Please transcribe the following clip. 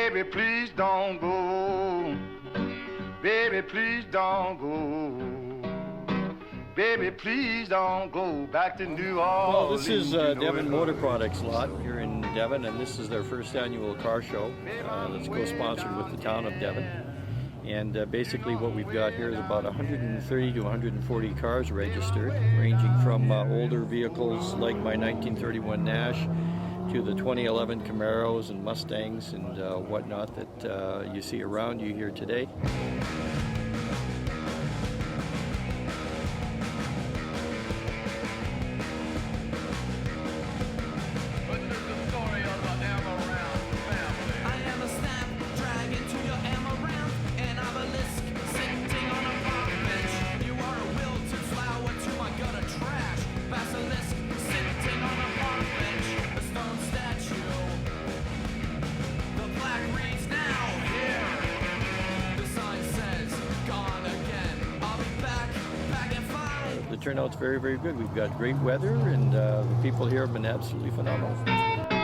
Baby, please don't go. Baby, please don't go. Baby, please don't go back to New Orleans. Well, this is Devon Motor Products lot here in Devon, and this is their first annual car show that's co-sponsored with the town of Devon. And basically what we've got here is about 130 to 140 cars registered, ranging from older vehicles like my 1931 Nash to the 2011 Camaros and Mustangs and whatnot that you see around you here today. The turnout's very, very good. We've got great weather, and the people here have been absolutely phenomenal.